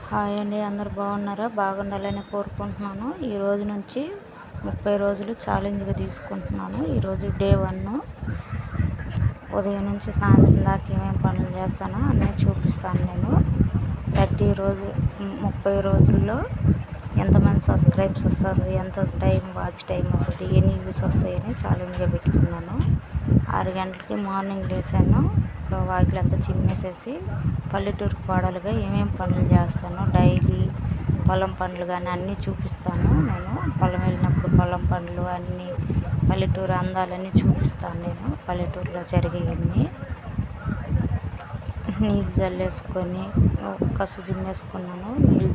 Hi అండి, అందరు బాగున్నారా? బాగుండాలని కోరుకుంటున్నాను. ఈ రోజు నుంచి 30 రోజులు ఛాలెంజ్గా తీసుకుంటున్నాను. ఈరోజు డే 1. ఉదయం నుంచి సాయంత్రం దాకా ఏమేమి పనులు చేస్తానో అన్నీ చూపిస్తాను. నేను 30 రోజుల్లో ఎంతమంది సబ్స్క్రైబ్స్ వస్తారు, ఎంత వాచ్ టైం వస్తుంది, ఎన్ని వ్యూస్ వస్తాయని ఛాలెంజ్గా పెట్టుకున్నాను. 6 గంటలకి మార్నింగ్ లేసాను. వాకిలంతా చిమ్మేసేసి పల్లెటూరు కోడలుగా ఏమేమి పనులు చేస్తానో డైలీ పొలం పనులు కానీ అన్నీ చూపిస్తాను. నేను పొలం వెళ్ళినప్పుడు పొలం పనులు అన్నీ పల్లెటూరు అందాలన్నీ చూపిస్తాను. నేను పల్లెటూరులో జరిగేవన్నీ నీళ్ళు జల్లేసుకొని కసు జిమ్మేసుకున్నాను. నీళ్ళు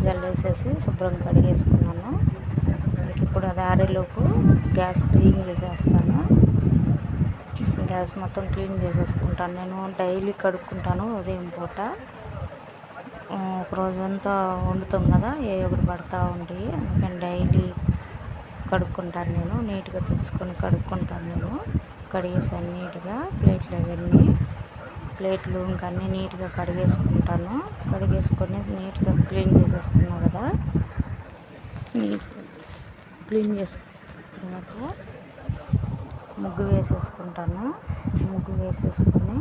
జల్లేసేసి శుభ్రం కడిగేసుకున్నాను. ఇప్పుడు అది ఆరేలోపు గ్యాస్ క్లీన్ చేసేస్తాను. గ్యాస్ మొత్తం క్లీన్ చేసేసుకుంటాను. నేను డైలీ కడుక్కుంటాను ఉదయం పూట. ఒక రోజంతా వండుతాం కదా, ఒకటి పడతా ఉండి, అందుకని డైలీ కడుక్కుంటాను. నేను నీట్గా తుడుచుకొని కడుక్కుంటాను. నేను కడిగేసాను నీట్గా. ప్లేట్లు ఇంకా అన్నీ నీట్గా కడిగేసుకుంటాను. కడిగేసుకొని నీట్గా క్లీన్ చేసేసుకున్నాను కదా. క్లీన్ చేసుకున్న తర్వాత ముగ్గు వేసేసుకుంటాను. ముగ్గు వేసేసుకొని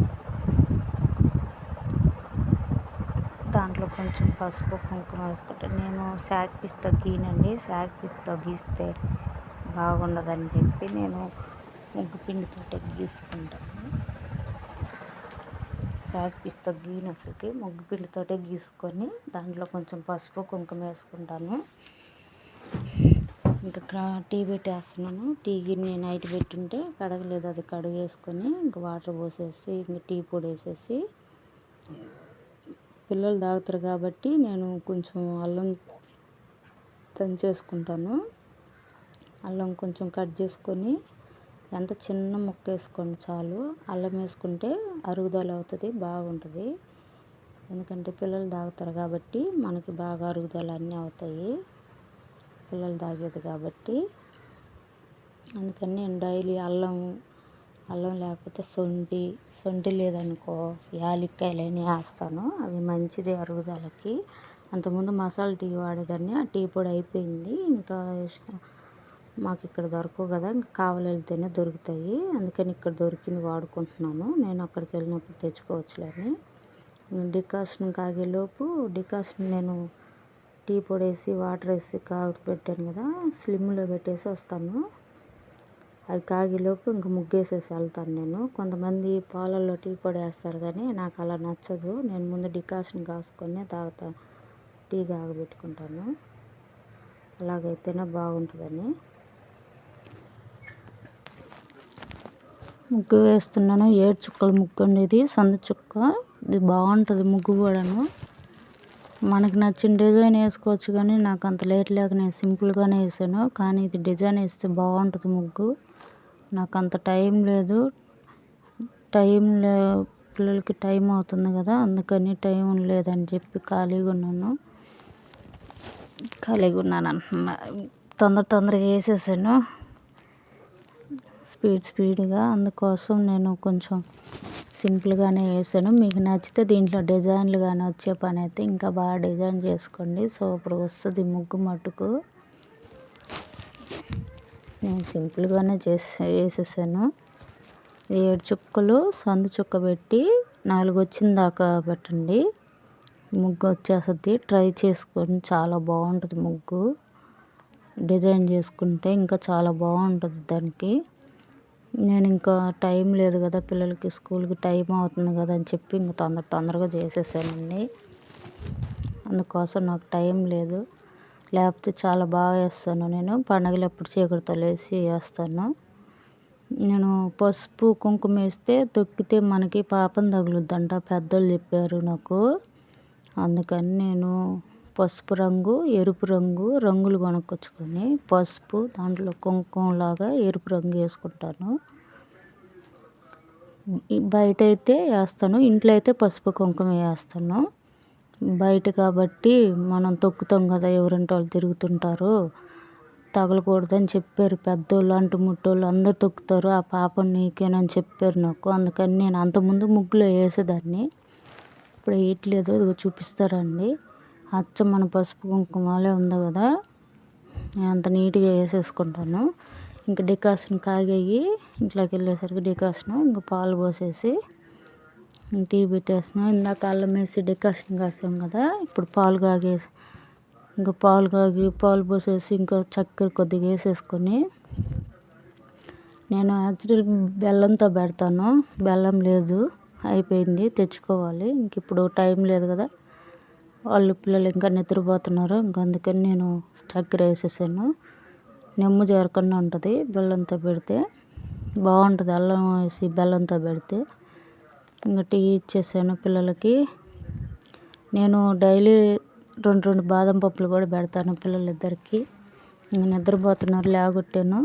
దాంట్లో కొంచెం పసుపు కుంకుమ వేసుకుంటాను. నేను శాక్ పీస్తో గీనండి. శాక్ పీస్తో గీస్తే బాగుండదని చెప్పి నేను ముగ్గు పిండితో గీసుకుంటాను. శాక్ పీస్తో గీనసరికి ముగ్గు పిండితో గీసుకొని దాంట్లో కొంచెం పసుపు కుంకుమ వేసుకుంటాను. ఇంకా టీ పెట్టేస్తున్నాను. టీ గిన్నె నైట్ పెట్టుంటే కడగలేదు, అది కడిగేసుకొని ఇంకా వాటర్ పోసేసి ఇంకా టీ పొడి వేసేసి పిల్లలు తాగుతారు కాబట్టి నేను కొంచెం అల్లం దంచేసుకుంటాను. అల్లం కొంచెం కట్ చేసుకొని ఎంత చిన్న ముక్క వేసుకోండి చాలు. అల్లం వేసుకుంటే అరుగుదల అవుతుంది, బాగుంటుంది. ఎందుకంటే పిల్లలు తాగుతారు కాబట్టి మనకి బాగా అరుగుదల అన్నీ అవుతాయి, పిల్లలు తాగేది కాబట్టి. అందుకని నేను డైలీ అల్లం లేకపోతే సొంటి లేదనుకో యాలక్కాయలని వేస్తాను. అవి మంచిది అరుగుదలకి. అంతకుముందు మసాలా టీ వాడేదాన్ని, ఆ టీ పొడి అయిపోయింది. ఇంకా మాకు ఇక్కడ దొరకవు కదా, ఇంకా కావాలి వెళ్తేనే దొరుకుతాయి. అందుకని ఇక్కడ దొరికింది వాడుకుంటున్నాను. నేను అక్కడికి వెళ్ళినప్పుడు తెచ్చుకోవచ్చులని. డికాషన్ కాగేలోపు నేను టీ పొడి వేసి వాటర్ వేసి పెట్టాను కదా, స్లిమ్లో పెట్టేసి వస్తాను. అవి కాగేలోపు ఇంక ముగ్గేసేసి వెళ్తాను నేను. కొంతమంది పాలల్లో టీ పొడి వేస్తారు కానీ నాకు అలా నచ్చదు. నేను ముందు డికాషన్ కాసుకొని తాగుతాను, టీ కాగబెట్టుకుంటాను. అలాగైతేనే బాగుంటుందని ముగ్గు వేస్తున్నాను. 7 చుక్కల ముగ్గు అండి ఇది, సందు చుక్క. ఇది బాగుంటుంది ముగ్గు కూడాను. మనకి నచ్చిన డిజైన్ వేసుకోవచ్చు కానీ నాకు అంత లేట్ లేక నేను సింపుల్గానే వేసాను. కానీ ఇది డిజైన్ వేస్తే బాగుంటుంది ముగ్గు. నాకు అంత టైం లేదు. పిల్లలకి టైం అవుతుంది కదా, అందుకని టైం లేదని చెప్పి ఖాళీగా ఉన్నాను అంటున్నా. తొందరగా వేసేసాను స్పీడ్గా. అందుకోసం నేను కొంచెం సింపుల్గానే వేసాను. మీకు నచ్చితే దీంట్లో డిజైన్లు కానీ వచ్చే పని అయితే ఇంకా బాగా డిజైన్ చేసుకోండి, సూపర్ వస్తుంది ముగ్గు మట్టుకు. నేను సింపుల్గానే వేసేసాను. 7 చుక్కలు సందు చుక్క పెట్టి 4 వచ్చిన దాకా పెట్టండి, ముగ్గు వచ్చేస్తుంది. ట్రై చేసుకొని చాలా బాగుంటుంది ముగ్గు. డిజైన్ చేసుకుంటే ఇంకా చాలా బాగుంటుంది దానికి. నేను ఇంకా టైం లేదు కదా, పిల్లలకి స్కూల్కి టైం అవుతుంది కదా అని చెప్పి ఇంకా తొందరగా చేసేసానండి. అందుకోసం నాకు టైం లేదు, లేకపోతే చాలా బాగా వేస్తాను. నేను పండగలప్పుడు చీకటితో లేసి వేస్తాను. నేను పసుపు కుంకుమ వేస్తే తొక్కితే మనకి పాపం తగులుద్దంట పెద్దోళ్ళు చెప్పారు నాకు. అందుకని నేను పసుపు రంగు, ఎరుపు రంగులు కొనుక్కొచ్చుకొని పసుపు దాంట్లో కుంకుమలాగా ఎరుపు రంగు వేసుకుంటాను. బయట అయితే వేస్తాను, ఇంట్లో అయితే పసుపు కుంకుమ వేస్తాను. బయట కాబట్టి మనం తొక్కుతాం కదా, ఎవరింటి వాళ్ళు తిరుగుతుంటారు, తగలకూడదని చెప్పారు పెద్దోళ్ళు. అంటుముట్టోళ్ళు అందరు తొక్కుతారు, ఆ పాపం నీకేనని చెప్పారు నాకు. అందుకని నేను అంతకుముందు ముగ్గులో వేసేదాన్ని. ఇప్పుడు వేయట్లేదు, ఇదిగో చూపిస్తారండి. అచ్చం మన పసుపు కుంకుమలే ఉంది కదా, అంత నీట్గా వేసేసుకుంటాను. ఇంకా డికాషన్ కాగాయి, ఇంట్లోకి వెళ్ళేసరికి డికాషన్ ఇంకా పాలు పోసేసి టీ పెట్టేసిన. ఇందాక అల్లం వేసి డికాషన్ కాసాం కదా, ఇప్పుడు పాలు కాగేసి ఇంకా పాలు పోసేసి ఇంకా చక్కెర కొద్దిగా వేసేసుకొని, నేను యాక్చువల్ బెల్లంతో పెడతాను, బెల్లం లేదు, అయిపోయింది, తెచ్చుకోవాలి. ఇంక ఇప్పుడు టైం లేదు కదా, పిల్లలు ఇంకా నిద్రపోతున్నారు, ఇంక అందుకని నేను చక్కెర వేసేసాను. నెమ్ము చేరకుండా ఉంటుంది బెల్లంతో పెడితే, బాగుంటుంది అల్లం వేసి బెల్లంతో పెడితే. ఇంకా టీ ఇచ్చేసాను పిల్లలకి. నేను డైలీ 2 బాదం పప్పులు కూడా పెడతాను పిల్లలిద్దరికి. ఇంక నిద్రపోతున్నారు, లేగొట్టాను.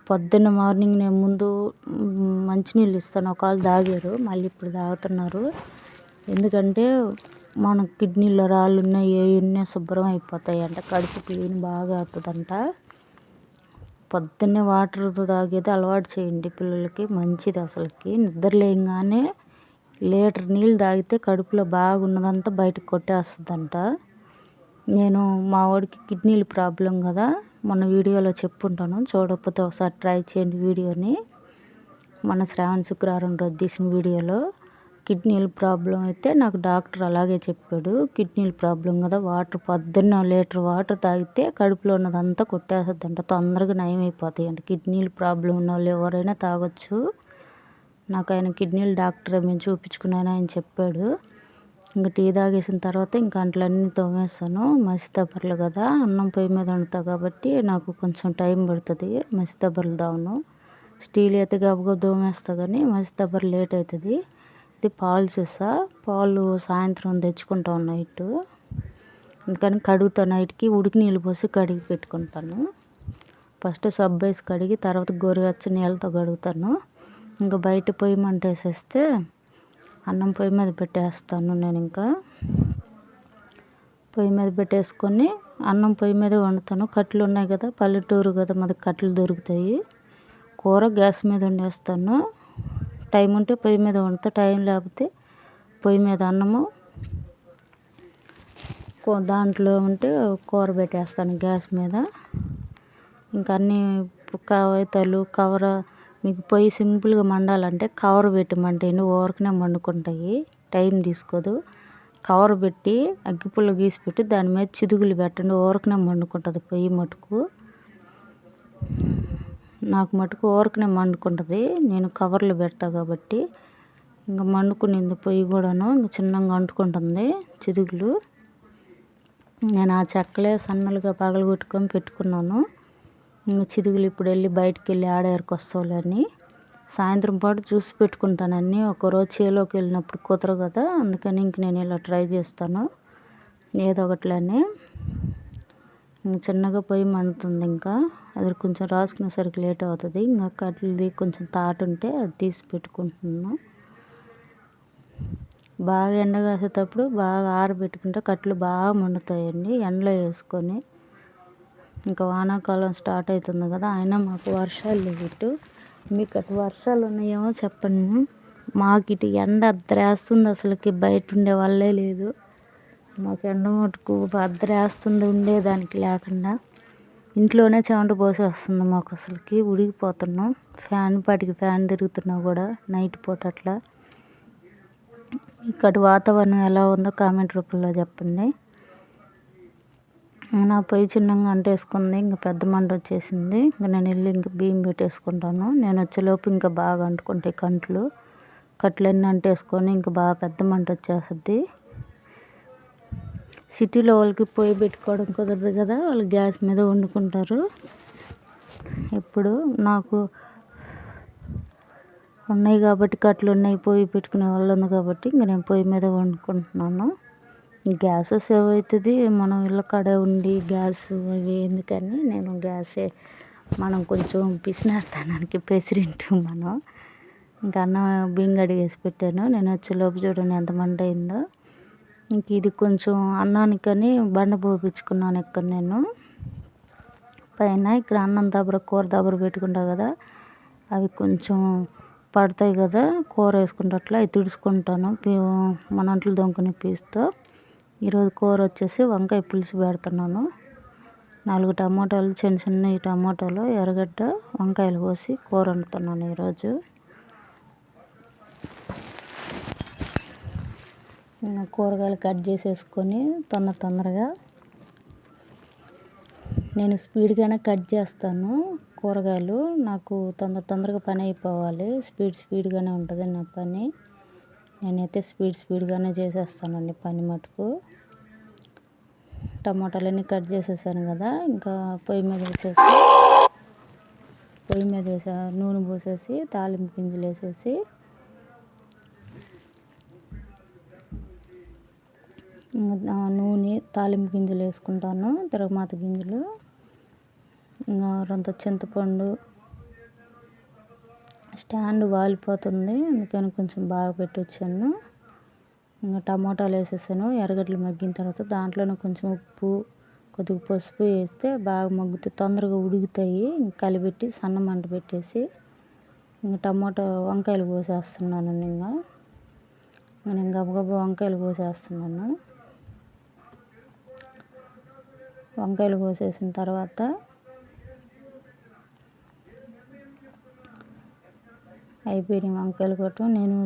పొద్దున్న మార్నింగ్ నేను ముందు మంచినీళ్ళు ఇస్తాను, ఒకవేళ తాగారు, మళ్ళీ ఇప్పుడు తాగుతున్నారు. ఎందుకంటే మన కిడ్నీలో రాళ్ళు ఉన్నాయి, ఏవి ఉన్నాయి శుభ్రం అయిపోతాయంట, కడుపు క్లీన్ బాగా అవుతుందంట. పొద్దున్నే వాటర్ తాగేది అలవాటు చేయండి పిల్లలకి, మంచిది. అసలుకి నిద్ర లేయంగానే లీటర్ నీళ్ళు తాగితే కడుపులో బాగున్నదంతా బయటకు కొట్టేస్తుందంట. నేను మా వాడికి కిడ్నీలు ప్రాబ్లం కదా, మొన్న వీడియోలో చెప్పుంటాను, చూడకపోతే ఒకసారి ట్రై చేయండి వీడియోని. మన శ్రావణ శుక్రవారం రోజు తీసిన వీడియోలో కిడ్నీల ప్రాబ్లం అయితే నాకు డాక్టర్ అలాగే చెప్పాడు. కిడ్నీల ప్రాబ్లం కదా, పొద్దున్న లీటర్ వాటర్ తాగితే కడుపులో ఉన్నదంతా కొట్టేస్తుందంట, తొందరగా నయం అయిపోతాయంట. కిడ్నీల ప్రాబ్లం ఉన్న వాళ్ళు ఎవరైనా తాగొచ్చు. నాకు ఆయన కిడ్నీల డాక్టర్ మేము చూపించుకున్నాను, ఆయన చెప్పాడు. ఇంకా టీ తాగేసిన తర్వాత ఇంకా అంట్లన్నీ తోమేస్తాను. మసిదబ్బర్లు కదా, అన్నం పొయ్యి మీద వండుతా కాబట్టి నాకు కొంచెం టైం పడుతుంది మసిదబ్బర్లు తోమను. స్టీల్ అయితే గబగబా తోమేస్తా, కానీ మసిదబ్బర్ లేట్ అవుతుంది. ఇది పాలు సీసా, పాలు సాయంత్రం తెచ్చుకుంటాం నైట్, అందుకని కడుగుతా. నైట్కి ఉడికి నీళ్ళు పోసి కడిగి పెట్టుకుంటాను. ఫస్ట్ సబ్బు వేసి కడిగి తర్వాత గోరువెచ్చని నీళ్ళతో కడుగుతాను. ఇంకా బయట పొయ్యి మంట వేసేస్తే అన్నం పొయ్యి మీద పెట్టేస్తాను. నేను ఇంకా పొయ్యి మీద పెట్టేసుకొని అన్నం పొయ్యి మీద వండుతాను. కట్టెలు ఉన్నాయి కదా, పల్లెటూరు కదా, మాది కట్టెలు దొరుకుతాయి. కూర గ్యాస్ మీద వండేస్తాను. టైం ఉంటే పొయ్యి మీద వండుతా, టైం లేకపోతే పొయ్యి మీద అన్నము, దాంట్లో ఉంటే కూర పెట్టేస్తాను గ్యాస్ మీద. ఇంకా అన్నీ కాగితాలు కవర్, మీకు పొయ్యి సింపుల్గా మండాలంటే కవర్ పెట్టి మంటేయండి, ఊరకనే మండుకుంటాయి, టైం తీసుకోదు. కవర్ పెట్టి అగ్గిపుల్ల గీసి పెట్టి దాని మీద చిదుగులు పెట్టండి, ఊరకనే మండుకుంటుంది పొయ్యి మటుకు. నాకు మటుకు ఊరకనే మండుకుంటుంది, నేను కవర్లు పెడతా కాబట్టి. ఇంకా మండుకునింది పొయ్యి కూడాను, ఇంకా చిన్నగా అంటుకుంటుంది చిదుగులు. నేను ఆ చెక్కలే సన్నలుగా పగలగొట్టుకొని పెట్టుకున్నాను. ఇంకా చిదుగులు ఇప్పుడు వెళ్ళి బయటికి వెళ్ళి ఆడేరుకొస్తావులని సాయంత్రం పాటు చూసి పెట్టుకుంటాను అన్నీ. ఒకరోజు చేలోకి వెళ్ళినప్పుడు కుదరదు కదా, అందుకని ఇంక నేను ఇలా ట్రై చేస్తాను ఏదో ఒకట్లని. చిన్నగా పొయ్యి మండుతుంది, ఇంకా అది కొంచెం రాసుకునేసరికి లేట్ అవుతుంది. ఇంకా కట్టెలది కొంచెం తాటు ఉంటే అది తీసి పెట్టుకుంటున్నాను. బాగా ఎండ కాసేటప్పుడు బాగా ఆరబెట్టుకుంటే కట్టెలు బాగా మండుతాయండి ఎండలో వేసుకొని. ఇంకా వానాకాలం స్టార్ట్ అవుతుంది కదా, అయినా మాకు వర్షాలు లేవు. మీకు అటు వర్షాలు ఉన్నాయేమో చెప్పండి. మాకు ఇటు ఎండ అద్దరేస్తుంది, అసలుకి బయట ఉండే వాళ్ళే లేదు. మాకు ఎండ మటుకు అద్దరేస్తుంది, ఉండేదానికి లేకుండా. ఇంట్లోనే చెమట పోసేస్తుంది మాకు, అసలుకి ఉడికిపోతున్నాం. ఫ్యాన్ తిరుగుతున్నా కూడా నైట్ పూట అట్లా. ఇక్కడ వాతావరణం ఎలా ఉందో కామెంట్ రూపంలో చెప్పండి. నా పొయ్యి చిన్నగా అంటేసుకుంది, ఇంకా పెద్ద మంట వచ్చేసింది. ఇంకా నేను వెళ్ళి ఇంకా బియ్యం పెట్టేసుకుంటాను. నేను వచ్చేలోపు ఇంకా బాగా అంటుకుంటాయి కట్టెలన్నీ అంటేసుకొని ఇంకా బాగా పెద్ద మంట వచ్చేస్తుంది. సిటీలో వాళ్ళకి పొయ్యి పెట్టుకోవడం కుదరదు కదా, వాళ్ళు గ్యాస్ మీద వండుకుంటారు. ఇప్పుడు నాకు ఉన్నాయి కాబట్టి, కట్టెలు ఉన్నాయి, పొయ్యి పెట్టుకునే వాళ్ళు ఉంది కాబట్టి ఇంకా నేను పొయ్యి మీద వండుకుంటున్నాను. గ్యాస్ సేవ్ అవుతుంది, మనం ఇళ్ళ కాడే ఉండి గ్యాస్ అవి ఎందుకని నేను గ్యాసే. మనం కొంచెం పిసినేస్తానికి పెసిరింటు మనం. ఇంకా అన్నం బియ్యం కడిగేసి పెట్టాను. నేను వచ్చేలోపు చూడండి ఎంత మంట అయిందో. ఇంక ఇది కొంచెం అన్నానికని బండ పోపించుకున్నాను ఇక్కడ నేను పైన. ఇక్కడ అన్నం దబర కూర దబర పెట్టుకుంటా కదా, అవి కొంచెం పడతాయి కదా కూర వేసుకుంటే అట్లా అవి తుడుచుకుంటాను మన అంట్లు దొంకునే పీస్తో. ఈరోజు కూర వచ్చేసి వంకాయ పులుసు పెడుతున్నాను. 4 టమాటాలు, చిన్న చిన్నవి టమాటాలు, ఎర్రగడ్డ, వంకాయలు కోసి కూర వండుతున్నాను ఈరోజు. కూరగాయలు కట్ చేసేసుకొని తొందరగా నేను స్పీడ్గానే కట్ చేస్తాను కూరగాయలు. నాకు తొందరగా పని అయిపోవాలి. స్పీడ్గానే ఉంటుంది నా పని. నేనైతే స్పీడ్గానే చేసేస్తానండి పని మటుకు. టమాటాలన్నీ కట్ చేసేసాను కదా, ఇంకా పొయ్యి మీద వేసా నూనె పోసేసి తాలింపు గింజలు వేసేసి నూనె తాలింపు గింజలు వేసుకుంటాను, తిరగమాత గింజలు, ఇంకా రొంత చింతపండు. స్టాండ్ వాలిపోతుంది అందుకని కొంచెం బాగా పెట్టొచ్చాను. ఇంకా టమాటాలు వేసేసాను. ఎర్రగడ్డలు మగ్గిన తర్వాత దాంట్లోనే కొంచెం ఉప్పు, కొద్దిగా పసుపు వేస్తే బాగా మగ్గుతాయి, తొందరగా ఉడుకుతాయి. ఇంక కలిపెట్టి సన్న మంట పెట్టేసి ఇంకా వంకాయలు కోసేస్తున్నానండి. ఇంకా నేను గబగబా వంకాయలు కోసేస్తున్నాను. వంకాయలు కోసేసిన తర్వాత అయిపోయినాయి వంకాయలు కొట్టడం. నేను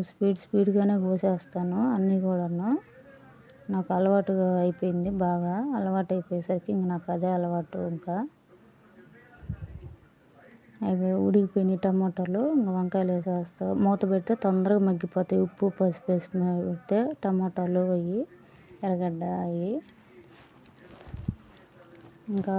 స్పీడ్గానే కోసేస్తాను అన్నీ కూడాను. నాకు అలవాటుగా అయిపోయింది, బాగా అలవాటు అయిపోయేసరికి ఇంక నాకు అదే అలవాటు. ఇంకా అవి ఉడికిపోయినాయి టమాటాలు, ఇంకా వంకాయలు వేసేస్తా. మూత పెడితే తొందరగా మగ్గిపోతాయి. ఉప్పు పసుపు వేసి పెడితే టమాటాలు అవి ఎర్రగడ్డ అవి ఇంకా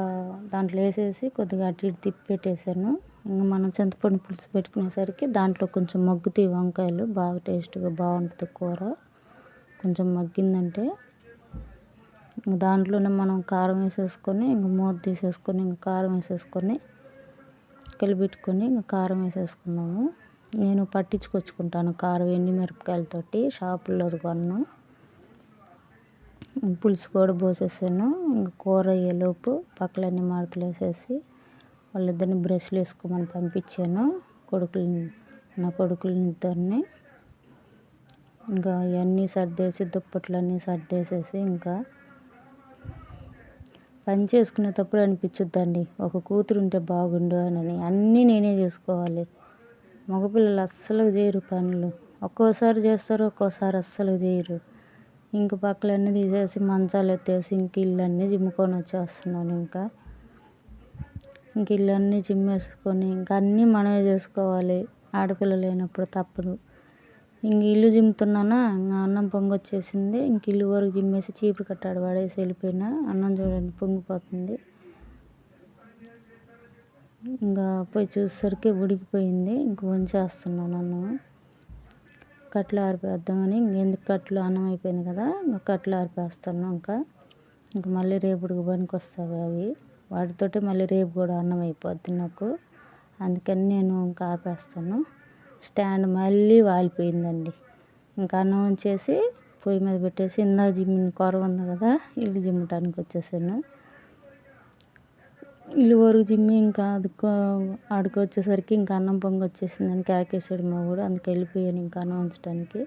దాంట్లో వేసేసి కొద్దిగా అటు ఇటు తిప్పి పెట్టేశాను. ఇంకా మనం చింతపండు పులుసు పెట్టుకునేసరికి దాంట్లో కొంచెం మగ్గుతాయి వంకాయలు, బాగా టేస్ట్గా బాగుంటుంది కూర. కొంచెం మగ్గిందంటే ఇంక దాంట్లోనే మనం కారం వేసేసుకొని ఇంక మూత తీసేసుకొని ఇంక కారం వేసేసుకొని కలిపెట్టుకొని ఇంక కారం వేసేసుకుందాము. నేను పట్టించుకొచ్చుకుంటాను కారం ఎండుమిరపకాయలతోటి, షాపుల్లో కొనను. పులుసు కూడా పోసేసాను. ఇంక కూర అయ్యేలోపు పక్కలన్నీ మడతలు వేసేసి వాళ్ళిద్దరిని బ్రష్లు వేసుకోమని పంపించాను, నా కొడుకులని ఇద్దరిని. ఇంకా ఇవన్నీ సర్దేసి దుప్పట్లన్నీ సర్దేసేసి ఇంకా పని చేసుకునేటప్పుడు అనిపించుద్దండి ఒక కూతురు ఉంటే బాగుండు అని. అన్నీ నేనే చేసుకోవాలి. మగపిల్లలు అస్సలు చేయరు పనులు. ఒక్కోసారి చేస్తారు, ఒక్కోసారి అస్సలు చేయరు. ఇంక పక్కలన్నీ తీసేసి మంచాలు ఎత్తేసి ఇంక ఇల్లన్నీ చిమ్ముకొని వచ్చేస్తున్నాను. ఇంక ఇల్లన్నీ చిమ్మేసుకొని ఇంక అన్నీ మనమే చేసుకోవాలి. ఆడపిల్ల లేనప్పుడు తప్పదు. ఇంక ఇల్లు చిమ్ముతున్నానా, ఇంకా అన్నం పొంగొచ్చేసింది. ఇంక ఇల్లు వరకు చిమ్మేసి చీపురు కట్టాడు పడేసి వెళ్ళిపోయినా. అన్నం చూడండి పొంగిపోతుంది. ఇంకా పోయి చూసేసరికి ఉడికిపోయింది. ఇంక వంచేస్తున్నాను అన్నం. కట్లు ఆరిపేద్దామని ఇంకెందుకు కట్లు, అన్నం అయిపోయింది కదా, ఇంకా కట్లు ఆరిపేస్తాను. ఇంకా మళ్ళీ రేపుడికి పనికి వస్తాయి అవి. వాటితోటి మళ్ళీ రేపు కూడా అన్నం అయిపోద్ది నాకు. అందుకని నేను ఇంకా ఆపేస్తాను. స్టాండ్ మళ్ళీ వాలిపోయిందండి. ఇంకా అన్నం వంచేసి పొయ్యి మీద పెట్టేసి ఇందాక జిమ్మిన కూర ఉంది కదా, ఇల్లు జిమ్మటానికి వచ్చేసాను. ఇల్లు వరకు జిమ్మి ఇంకా ఆడికి వచ్చేసరికి ఇంకా అన్నం పొంగి వచ్చేసిందని కేకేసాడు మా వాడు. అందుకు వెళ్ళిపోయాను ఇంకా అన్నం వంచడానికి.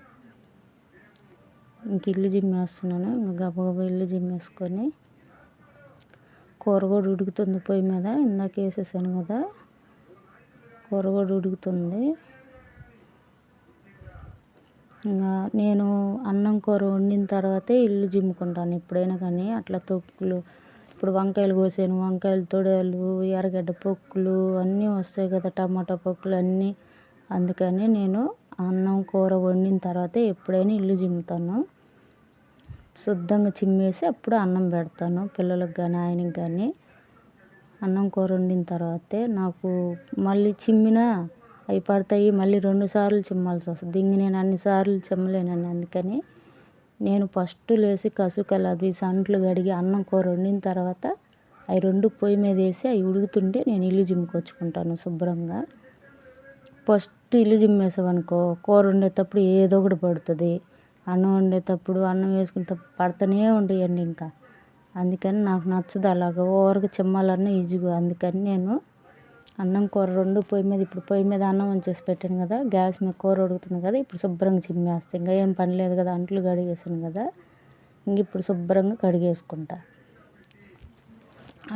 ఇంక ఇల్లు జిమ్మేస్తున్నాను. ఇంకా గబగబా ఇల్లు జిమ్మేసుకొని కూర కూడా ఉడుకుతుంది పొయ్యి మీద. ఇందాక వేసేసాను కదా, కూర కూడా ఉడుకుతుంది. ఇంకా నేను అన్నం కూర వండిన తర్వాతే ఇల్లు జిమ్ముకుంటాను ఎప్పుడైనా కానీ. అట్లా తొక్కులు, ఇప్పుడు వంకాయలు కోసాను, వంకాయలు తొడలు, ఎర్రగడ్డ పొక్కులు అన్నీ వస్తాయి కదా, టమాటా పొక్కులు అన్నీ. అందుకని నేను అన్నం కూర వండిన తర్వాతే ఎప్పుడైనా ఇల్లు జిమ్ముతాను. శుద్ధంగా చిమ్మేసి అప్పుడు అన్నం పెడతాను పిల్లలకు కానీ ఆయనకి కానీ. అన్నం కూర వండిన తర్వాతే నాకు మళ్ళీ చిమ్మినా అవి పడతాయి, మళ్ళీ 2 సార్లు చిమ్మాల్సి వస్తుంది. ఇంక నేను అన్ని సార్లు చిమ్మలేనని. అందుకని నేను ఫస్ట్ లేచి కసుకలు అవి సంట్లు కడిగి అన్నం కూర వండిన తర్వాత అవి 2 పొయ్యి మీద వేసి అవి ఉడుకుతుంటే నేను ఇల్లు జిమ్ముకొచ్చుకుంటాను శుభ్రంగా. ఫస్ట్ ఇల్లు జిమ్మేసామనుకో కూర వండేటప్పుడు ఏదో ఒకటి పడుతుంది. అన్నం వండేటప్పుడు అన్నం వేసుకునేటప్పుడు పడుతూనే ఉంటాయండి ఇంకా. అందుకని నాకు నచ్చదు అలాగా ఊరక చిమ్మాలన్నా ఈజీగా. అందుకని నేను అన్నం కూర రెండు పొయ్యి మీద, ఇప్పుడు పొయ్యి మీద అన్నం వంచేసి పెట్టాను కదా, గ్యాస్ మీద కూర ఉడుకుతుంది కదా, ఇప్పుడు శుభ్రంగా చిమ్మేస్తాను. ఇంకా ఏం పని లేదు కదా, అంట్లు కడిగేసాను కదా, ఇంక ఇప్పుడు శుభ్రంగా కడిగేసుకుంటా.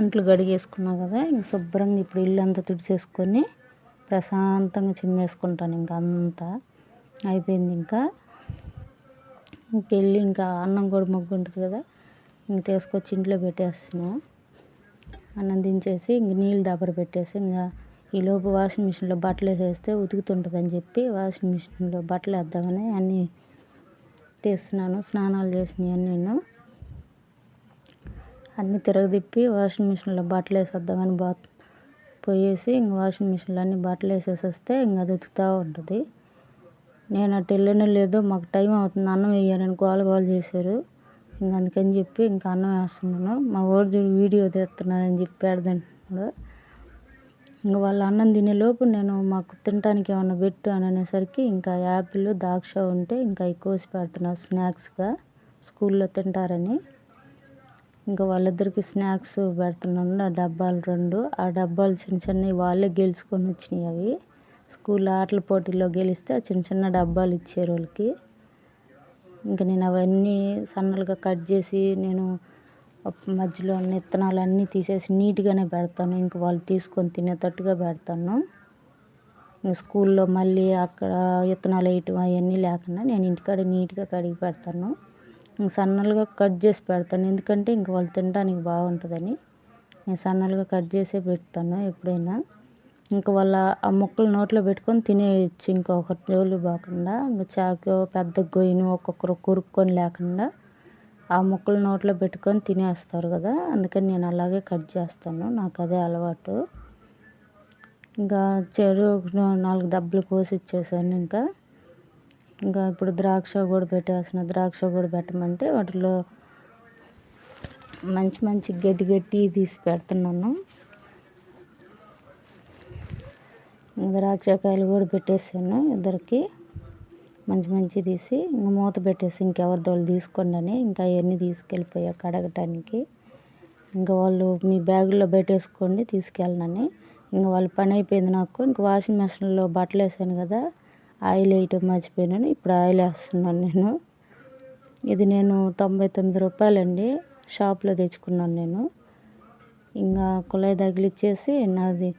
అంట్లు కడిగేసుకున్నా కదా, ఇంక శుభ్రంగా ఇప్పుడు ఇల్లు అంతా తుడిచేసుకొని ప్రశాంతంగా చిమ్మేసుకుంటాను. ఇంకా అంతా అయిపోయింది. ఇంకెళ్ళి ఇంకా అన్నం కూడా మొగ్గు ఉంటుంది కదా, ఇంక తీసుకొచ్చి ఇంట్లో పెట్టేస్తున్నా. అన్నం దించేసి ఇంక నీళ్ళు దబర పెట్టేసి, ఇంకా ఈలోపు వాషింగ్ మిషన్లో బట్టలు వేసేస్తే ఉతుకుతుంటుందని చెప్పి వాషింగ్ మిషన్లో బట్టలు వేద్దామని అన్నీ తీస్తున్నాను. స్నానాలు చేసినవి అన్నీ తిరగదిప్పి వాషింగ్ మిషన్లో బట్టలు వేసేద్దామని పోయేసి ఇంక వాషింగ్ మిషన్లో అన్ని బట్టలు వేసేసి వస్తే ఇంక అది ఉతుకుతూ ఉంటుంది. నేను అటు వెళ్ళనే లేదు, మాకు టైం అవుతుంది అన్నం వేయాలని గోల చేశారు. ఇంక అందుకని చెప్పి ఇంకా అన్నం వేస్తున్నాను. మా వాడు చూడు వీడియో తీస్తున్నానని చెప్పి పెడదంటున్నాడు. ఇంక వాళ్ళు అన్నం తినేలోపు నేను మాకు తినడానికి ఏమన్నా పెట్టు అని అనేసరికి ఇంకా యాపిల్ ద్రాక్ష ఉంటే ఇంకా అవి కోసి పెడుతున్నాను స్నాక్స్గా, స్కూల్లో తింటారని. ఇంకా వాళ్ళిద్దరికి స్నాక్స్ పెడుతున్నాను. ఆ డబ్బాలు 2, ఆ డబ్బాలు చిన్న చిన్నవి వాళ్ళే గెలుచుకొని వచ్చినాయి. అవి స్కూల్లో ఆటల పోటీల్లో గెలిస్తే చిన్న చిన్న డబ్బాలు ఇచ్చారు వాళ్ళకి. ఇంకా నేను అవన్నీ సన్నలుగా కట్ చేసి నేను మధ్యలో ఉన్న విత్తనాలు అన్నీ తీసేసి నీట్గానే పెడతాను. ఇంక వాళ్ళు తీసుకొని తినేటట్టుగా పెడతాను. ఇంక స్కూల్లో మళ్ళీ అక్కడ విత్తనాలు వేయటం అవన్నీ లేకుండా నేను ఇంటికాడ నీట్గా కడిగి పెడతాను. ఇంక సన్నలుగా కట్ చేసి పెడతాను, ఎందుకంటే ఇంక వాళ్ళు తినడానికి బాగుంటుందని నేను సన్నలుగా కట్ చేసే పెడతాను ఎప్పుడైనా. ఇంకా వాళ్ళ ఆ ముక్కలు నోట్లో పెట్టుకొని తినేయచ్చు, ఇంకొకరి జోలు పోకుండా. ఇంకా చాకు పెద్ద గొయ్యిను ఒక్కొక్కరు కొరుక్కొని లేకుండా ఆ ముక్కలు నోట్లో పెట్టుకొని తినేస్తారు కదా, అందుకని నేను అలాగే కట్ చేస్తాను, నాకు అదే అలవాటు. ఇంకా చెరుకు 4 దెబ్బలు కోసి ఇచ్చేసాను. ఇంకా ఇప్పుడు ద్రాక్ష కూడా పెట్టేస్తున్నా. ద్రాక్ష కూడా పెట్టమంటే వాటిలో మంచి గట్టి తీసి పెడుతున్నాను. ద్రాక్షకాయలు కూడా పెట్టేసాను ఇద్దరికి, మంచి తీసి ఇంక మూత పెట్టేసి ఇంకెవరిది వాళ్ళు తీసుకోండి అని ఇంకా అవన్నీ తీసుకెళ్ళిపోయా కడగటానికి. ఇంకా వాళ్ళు మీ బ్యాగుల్లో పెట్టేసుకోండి తీసుకెళ్ళనని. ఇంకా వాళ్ళ పని అయిపోయింది నాకు. ఇంక వాషింగ్ మిషన్లో బట్టలు వేసాను కదా, ఆయిల్ వేయటం మర్చిపోయినాను, ఇప్పుడు ఆయిల్ వేస్తున్నాను నేను. ఇది నేను 99 రూపాయలండి షాప్లో తెచ్చుకున్నాను నేను. ఇంకా కుళాయి తగిలిచ్చేసి నాది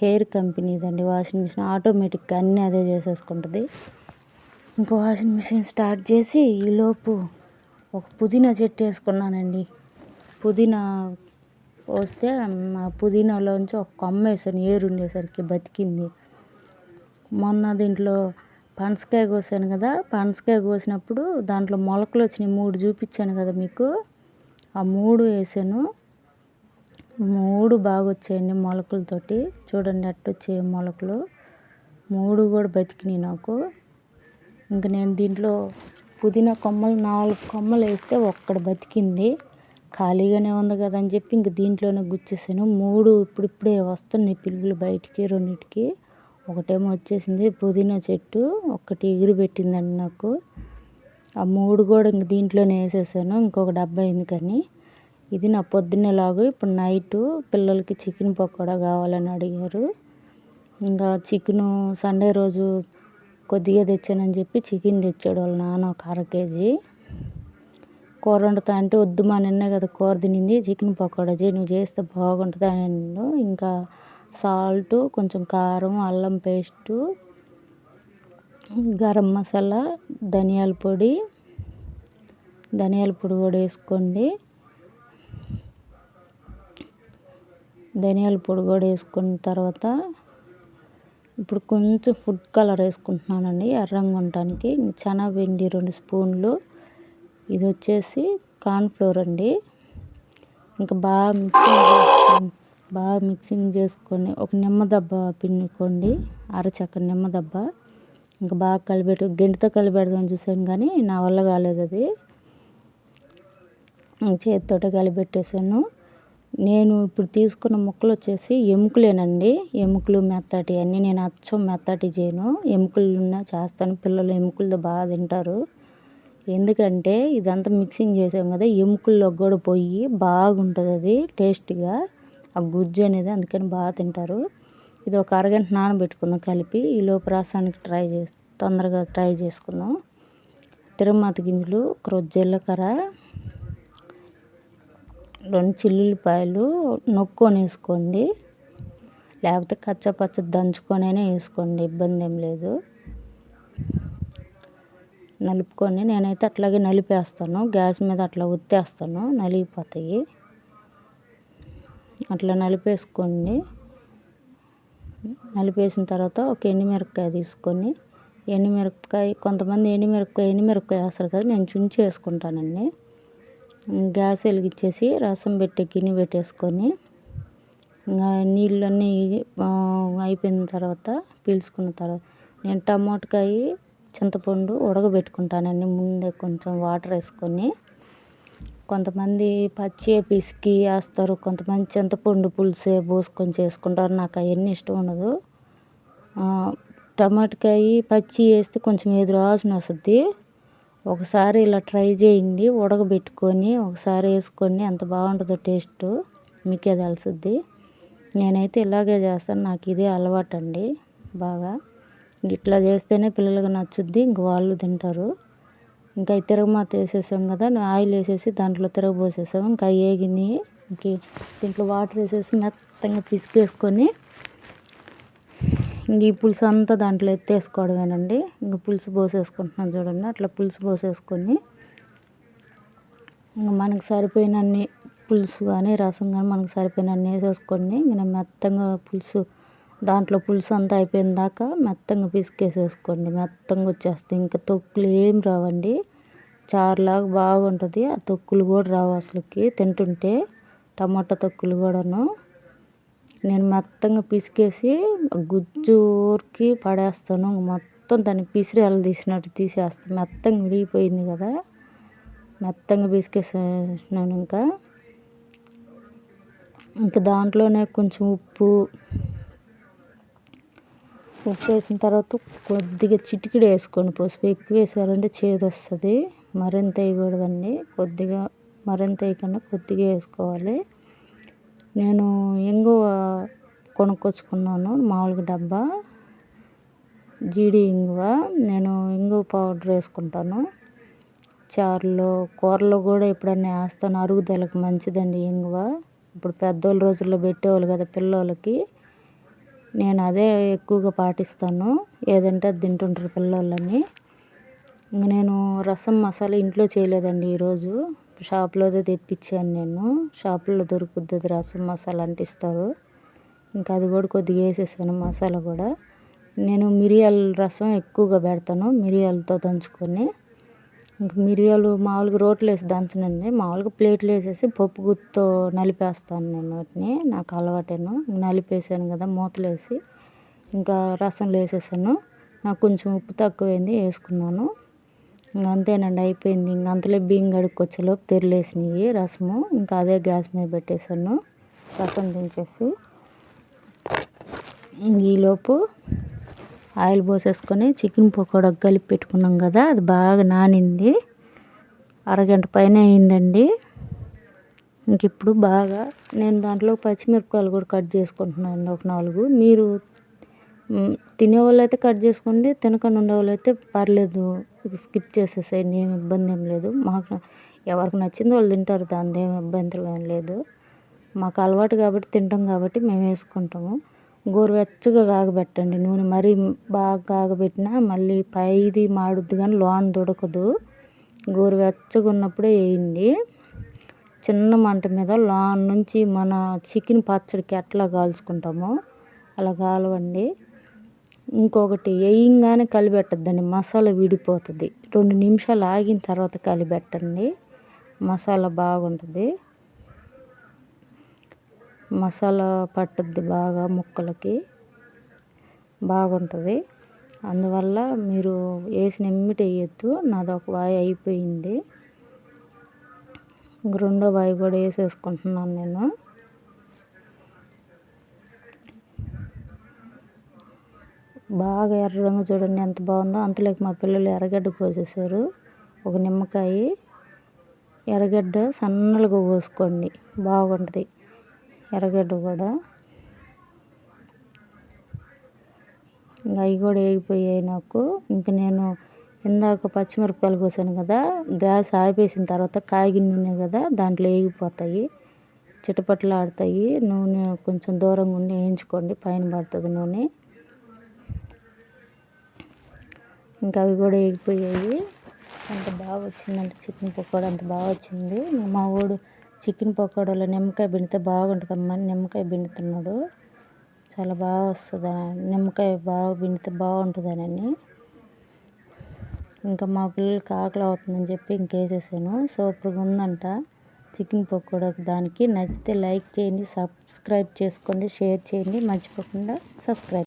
హెయిర్ కంపెనీదండి వాషింగ్ మిషన్, ఆటోమేటిక్గా అన్నీ అదే చేసేసుకుంటుంది. ఇంకా వాషింగ్ మిషన్ స్టార్ట్ చేసి ఈలోపు ఒక పుదీనా చెట్టు వేసుకున్నానండి. పుదీనా పోస్తే మా పుదీనాలోంచి ఒక కొమ్మ వేసాను, ఏరు ఉండేసరికి బతికింది. మొన్న దీంట్లో పనసకాయ కోసాను కదా, పనసకాయ కోసినప్పుడు దాంట్లో మొలకలు వచ్చినాయి 3 చూపించాను కదా మీకు, ఆ 3 వేసాను. 3 బాగా వచ్చాయండి మొలకలతోటి, చూడండి వచ్చాయి మొలకలు 3 కూడా బతికినాయి నాకు. ఇంక నేను దీంట్లో పుదీనా కొమ్మలు 4 కొమ్మలు వేస్తే ఒక్కటి బతికింది. ఖాళీగానే ఉంది కదా అని చెప్పి ఇంక దీంట్లోనే గుచ్చేసాను. 3 ఇప్పుడిప్పుడే వస్తున్నాయి పిల్లులు బయటికి, రెండిటికి. ఒకటేమో వచ్చేసింది పుదీనా చెట్టు, ఒక్కటి ఎగిరి పెట్టిందండి నాకు. ఆ 3 కూడా ఇంక దీంట్లోనే వేసేసాను, ఇంకొక డబ్బా ఎందుకని. ఇది నా పొద్దున్నే లాగు. ఇప్పుడు నైటు పిల్లలకి చికెన్ పకోడా కావాలని అడిగారు. ఇంకా చికెను సండే రోజు కొద్దిగా తెచ్చానని చెప్పి చికెన్ తెచ్చాడు వాళ్ళ నాన్న, ఒక 1/2 కేజీ. కూర వండుతా అంటే వద్దు మా నిన్నే కదా కూర తినింది, చికెన్ పకోడా చేయి, నువ్వు చేస్తే బాగుంటుంది అని అన్నాడు. ఇంకా సాల్టు, కొంచెం కారం, అల్లం పేస్టు, గరం మసాలా, ధనియాల పొడి కూడా వేసుకోండి. ధనియాల పొడి కూడా వేసుకున్న తర్వాత ఇప్పుడు కొంచెం ఫుడ్ కలర్ వేసుకుంటున్నానండి ఎర్రంగా ఉండటానికి. శనగపిండి 2 స్పూన్లు, ఇది వచ్చేసి కార్న్ఫ్లోర్ అండి. ఇంకా బాగా మిక్సింగ్ చేసుకొని ఒక నిమ్మ దెబ్బ పిండుకోండి, అరచక్క నిమ్మ దెబ్బ. ఇంకా బాగా గెంటితో కలిపెడదామని చూసాను కానీ నా వల్ల కాలేదు అది, చేతితోటే కలిపెట్టేసాను. నేను ఇప్పుడు తీసుకున్న ముక్కలు వచ్చేసి ఎముకలేనండి, ఎముకలు మెత్తటి అన్నీ. నేను అచ్చం మెత్తటి చేయను, ఎముకలు ఉన్నా చేస్తాను. పిల్లలు ఎముకలతో బాగా తింటారు, ఎందుకంటే ఇదంతా మిక్సింగ్ చేసాం కదా, ఎముకల్లో కూడా పోయి బాగుంటుంది అది టేస్ట్గా, ఆ గుజ్జు అనేది, అందుకని బాగా తింటారు. ఇది ఒక అరగంట నానబెట్టుకుందాం కలిపి. ఈలోపు రసానికి తొందరగా ట్రై చేసుకుందాం. తిరగమాత గింజలు, ఒక రోజు జీలకర్ర, 2 చిల్లుల్లిపాయలు నొక్కొని వేసుకోండి. లేకపోతే కచ్చా దంచుకొనైనా వేసుకోండి, ఇబ్బంది ఏం లేదు. నలుపుకొని నేనైతే అట్లాగే నలిపేస్తాను. గ్యాస్ మీద అట్లా ఒత్తేస్తాను, నలిగిపోతాయి. అట్లా నలిపేసుకోండి. నలిపేసిన తర్వాత ఒక ఎండుమిరపకాయ తీసుకొని, కొంతమంది ఎండుమిరపకాయ వేస్తారు కదా, నేను చుంచి వేసుకుంటానండి. గ్యాస్ వెలిగించేసి రసం పెట్టి గిన్నె పెట్టేసుకొని, ఇంకా నీళ్ళన్నీ అయిపోయిన తర్వాత పీల్చుకున్న తర్వాత నేను టమోటాకాయ, చింతపండు ఉడకబెట్టుకుంటానండి ముందే కొంచెం వాటర్ వేసుకొని. కొంతమంది పచ్చి పిసికి వేస్తారు, కొంతమంది చింతపండు పులుసే పోసుకొని చేసుకుంటారు. నాకు అవన్నీ ఇష్టం ఉండదు. టమాటకాయ పచ్చి వేస్తే కొంచెం ఎదురు వాసన వస్తుంది. ఒకసారి ఇలా ట్రై చేయండి, ఉడకబెట్టుకొని ఒకసారి వేసుకోండి, ఎంత బాగుంటుందో టేస్ట్ మీకే తెలుస్తుంది. నేనైతే ఇలాగే చేస్తాను, నాకు ఇదే అలవాటు అండి బాగా. ఇట్లా చేస్తేనే పిల్లలకి నచ్చుద్ది, ఇంక వాళ్ళు తింటారు. ఇంకా తిరగమాత వేసేసాం కదా, ఆయిల్ వేసేసి దాంట్లో తిరగబోసేసాము. ఇంకా వేగిని దీంట్లో వాటర్ వేసేసి మెత్తంగా పిసికేసుకొని ఇంక ఈ పులుసు అంతా దాంట్లో ఎత్తేసుకోవడమేనండి. ఇంక పులుసు పోసేసుకుంటున్నాను చూడండి. అట్లా పులుసు పోసేసుకొని ఇంక మనకు సరిపోయినన్ని పులుసు కానీ రసం కానీ మనకు సరిపోయినన్ని వేసేసుకోండి. ఇంక నేను మెత్తంగా దాంట్లో పులుసు అంతా అయిపోయిన దాకా మెత్తంగా పిసికేసేసుకోండి. మెత్తంగా వచ్చేస్తాయి, ఇంకా తొక్కులు ఏం రావండి. చారులాగా బాగుంటుంది. ఆ తొక్కులు కూడా రావు అసలుకి తింటుంటే, టమాటా తొక్కులు కూడాను. నేను మెత్తంగా పిసికేసి గుజ్జు ఊరికి పడేస్తాను. మొత్తం దాన్ని పిసిరి తీసినట్టు తీసేస్తాను. మెత్తంగా విడిగిపోయింది కదా, మెత్తంగా పిసికేసేసినాను. ఇంకా దాంట్లోనే కొంచెం ఉప్పు వేసిన తర్వాత కొద్దిగా చిటికెడు వేసుకోండి పసుపు. ఎక్కువ వేసారంటే చేదు వస్తుంది. మరింత వేయకూడదండి, కొద్దిగా మరింత వేయకుండా కొద్దిగా వేసుకోవాలి. నేను ఇంగువ కొనుక్కొచ్చుకున్నాను, మామూలుగా డబ్బా జీడి ఇంగువ. నేను ఇంగువ పౌడర్ వేసుకుంటాను చారులో, కూరలో కూడా ఎప్పుడన్నా వేస్తాను. అరుగుదలకు మంచిదండి ఇంగువ. ఇప్పుడు పెద్దోళ్ళ రోజుల్లో పెట్టేవాళ్ళు కదా పిల్లోళ్ళకి, నేను అదే ఎక్కువగా పాటిస్తాను. ఏదంటే అది తింటుంటారు పిల్లోళ్ళని. ఇంక నేను రసం మసాలా ఇంట్లో చేయలేదండి ఈరోజు, షాప్లోదే తెప్పించాను నేను. షాపుల్లో దొరుకుద్ది అది, రసం మసాలా అంటిస్తారు. ఇంకా అది కూడా కొద్దిగా వేసేసాను మసాలా కూడా. నేను మిరియాల రసం ఎక్కువగా పెడతాను, మిరియాలతో దంచుకొని. ఇంక మిరియాలు మామూలుగా రోట్లో వేసి దంచనండి, మామూలుగా ప్లేట్లు వేసేసి పప్పు గుత్తితో నలిపేస్తాను నేను వాటిని, నాకు అలవాటేను. నలిపేసాను కదా మూతలు వేసి, ఇంకా రసంలో వేసేసాను. నాకు కొంచెం ఉప్పు తక్కువైంది, వేసుకున్నాను. ఇంక అంతేనండి, అయిపోయింది. ఇంక అంతలో బియ్యం కడుక్కొచ్చేలోపు తెరలేసినాయి రసము. ఇంకా అదే గ్యాస్ మీద పెట్టేశాను రసం దించేసి. ఈలోపు ఆయిల్ పోసేసుకొని చికెన్ పకోడా కలిపి పెట్టుకున్నాం కదా, అది బాగా నానింది. అరగంట పైన అయిందండి. ఇంక ఇప్పుడు బాగా నేను దాంట్లో పచ్చిమిరపకాయలు కూడా కట్ చేసుకుంటున్నాను ఒక 4. మీరు తినేవాళ్ళు అయితే కట్ చేసుకోండి, తినకుండా ఉండేవాళ్ళు అయితే పర్లేదు, స్కిప్ చేసేసేయండి, ఏమి ఇబ్బంది ఏం లేదు. మాకు ఎవరికి నచ్చింది వాళ్ళు తింటారు, దానిది ఏమి ఇబ్బందులు ఏం లేదు. మాకు అలవాటు కాబట్టి తింటాం కాబట్టి మేము వేసుకుంటాము. గోరువెచ్చగా కాగబెట్టండి నూనె, మరీ బాగా కాగబెట్టినా మళ్ళీ పైది మాడుద్ది కానీ లోనది ఉడకదు. గోరువెచ్చగా ఉన్నప్పుడే వేయండి, చిన్న మంట మీద. లోన నుంచి మన చికెన్ పచ్చడికి ఎట్లా కాల్చుకుంటామో అలా కాలవండి. ఇంకొకటి, వేయంగానే కలిపెట్టద్దండి, మసాలా విడిపోతుంది. 2 నిమిషాలు ఆగిన తర్వాత కలిపెట్టండి, మసాలా బాగుంటుంది. మసాలా పట్టుద్ది బాగా ముక్కలకి, బాగుంటుంది. అందువల్ల మీరు వేసిన ఎమ్మిటి వేయద్దు. నాది ఒక వాయి అయిపోయింది, ఇంక రెండో వాయి కూడా వేసేసుకుంటున్నాను నేను. బాగా ఎర్రగా చూడండి ఎంత బాగుందో. అంతలోకి మా పిల్లలు ఎర్రగడ్డ కోసేసారు, ఒక నిమ్మకాయ. ఎర్రగడ్డ సన్నగా కోసుకోండి, బాగుంటుంది ఎర్రగడ్డ కూడా. ఇంకా అవి కూడా వేగిపోయాయి నాకు. ఇంక నేను ఇందాక పచ్చిమిరపకాయలు కోసాను కదా, గ్యాస్ ఆపేసిన తర్వాత కాగిన నూనె కదా దాంట్లో వేగిపోతాయి, చిటపటలాడతాయి. నూనె కొంచెం దూరంగా ఉండి వేయించుకోండి, పైన పడుతుంది నూనె. ఇంకా అవి కూడా వేగిపోయాయి. అంత బాగా వచ్చిందంటే చికెన్ పకోడా అంత బాగా వచ్చింది. మా వాడు చికెన్ పకోడాలో నిమ్మకాయ పిండితే బాగుంటుందమ్మా, నిమ్మకాయ పిండుతున్నాడు. చాలా బాగా వస్తుంది, నిమ్మకాయ బాగా పిండితే బాగుంటుందని. ఇంకా మా పిల్లలకి ఆకలి అవుతుందని చెప్పి ఇంకేసేసాను. సూపర్గా ఉందంట చికెన్ పకోడా. దానికి నచ్చితే లైక్ చేయండి, సబ్స్క్రైబ్ చేసుకోండి, షేర్ చేయండి, మర్చిపోకుండా సబ్స్క్రైబ్.